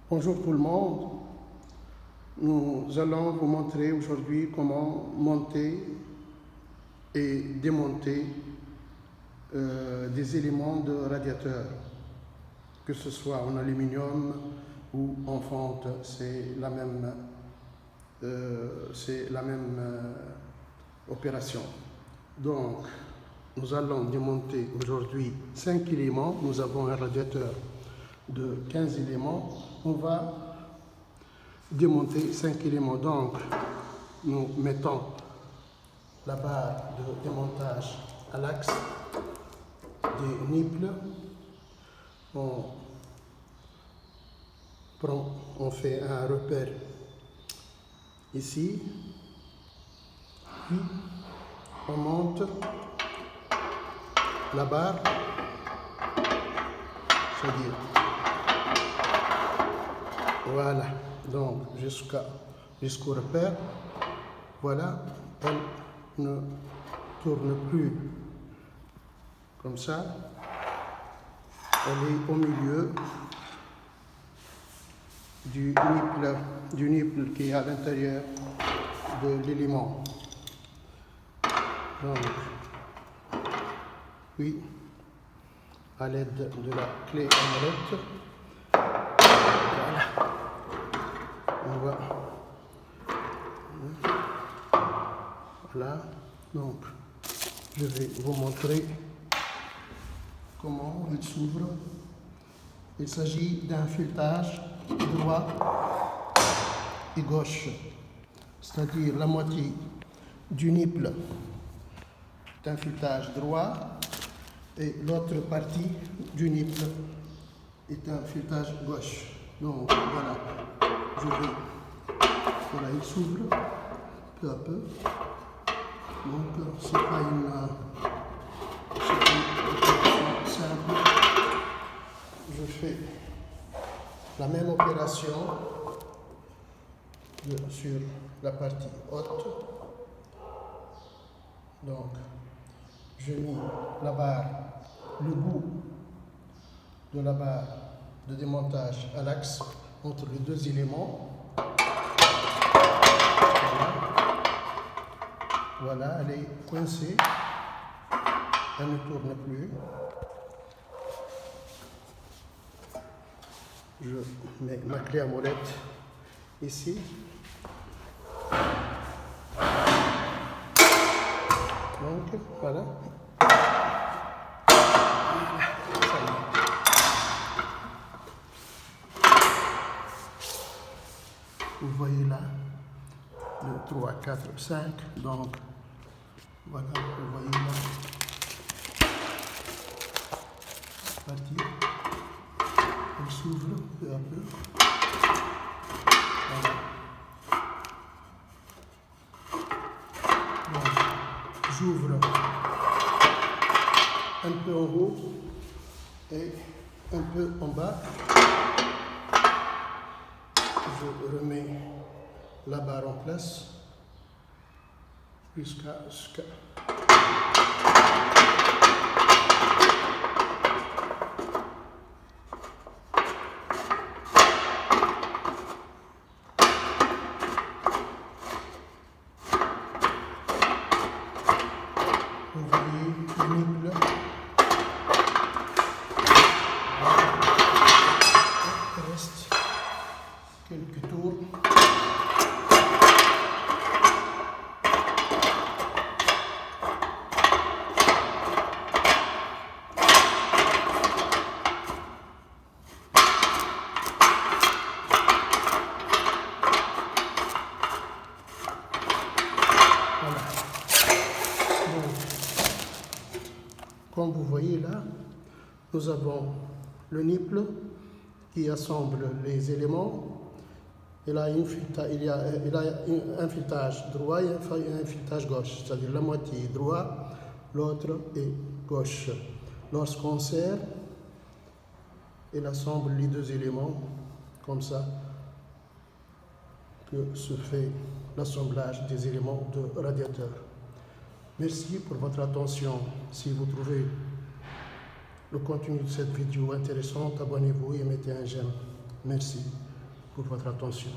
Bonjour tout le monde. Nous allons vous montrer aujourd'hui comment monter et démonter des éléments de radiateur, que ce soit en aluminium ou en fonte, c'est la même opération. Donc, nous allons démonter aujourd'hui 5 éléments. Nous avons un radiateur de 15 éléments. On va démonter 5 éléments. Donc, nous mettons la barre de démontage à l'axe des nipples. On fait un repère ici, puis on monte la barre, c'est-à-dire voilà, donc jusqu'au repère. Voilà, elle ne tourne plus comme ça, elle est au milieu du nipple qui est à l'intérieur de l'élément. Donc, puis, à l'aide de la clé en molette, voilà, voilà, donc je vais vous montrer comment il s'ouvre. Il s'agit d'un filetage droit et gauche, c'est-à-dire la moitié du nipple est un filetage droit et l'autre partie du nipple est un filetage gauche. Donc voilà, voilà, il s'ouvre peu à peu. Donc c'est pas une opération simple. Je fais la même opération sur la partie haute. Donc je mets la barre, le bout de la barre de démontage à l'axe entre les deux éléments. Voilà, elle est coincée, elle ne tourne plus. Je mets ma clé à molette ici. Donc, voilà. Ça y est. Vous voyez là, le 3, 4, 5. Donc, voilà, vous voyez là. C'est parti. Elle s'ouvre peu à peu. Voilà. Donc, j'ouvre un peu en haut et un peu en bas. Je remets la barre en place jusqu'à vous voyez le nipple. Il reste quelques tours. Voilà. Donc, comme vous voyez là, nous avons le nipple qui assemble les éléments. Il a un filetage droit et un filetage gauche, c'est-à-dire la moitié est droit, l'autre est gauche. Lorsqu'on serre, il assemble les deux éléments comme ça que se fait l'assemblage des éléments de radiateur. Merci pour votre attention. Si vous trouvez le contenu de cette vidéo intéressante, abonnez-vous et mettez un j'aime. Merci. pour votre attention.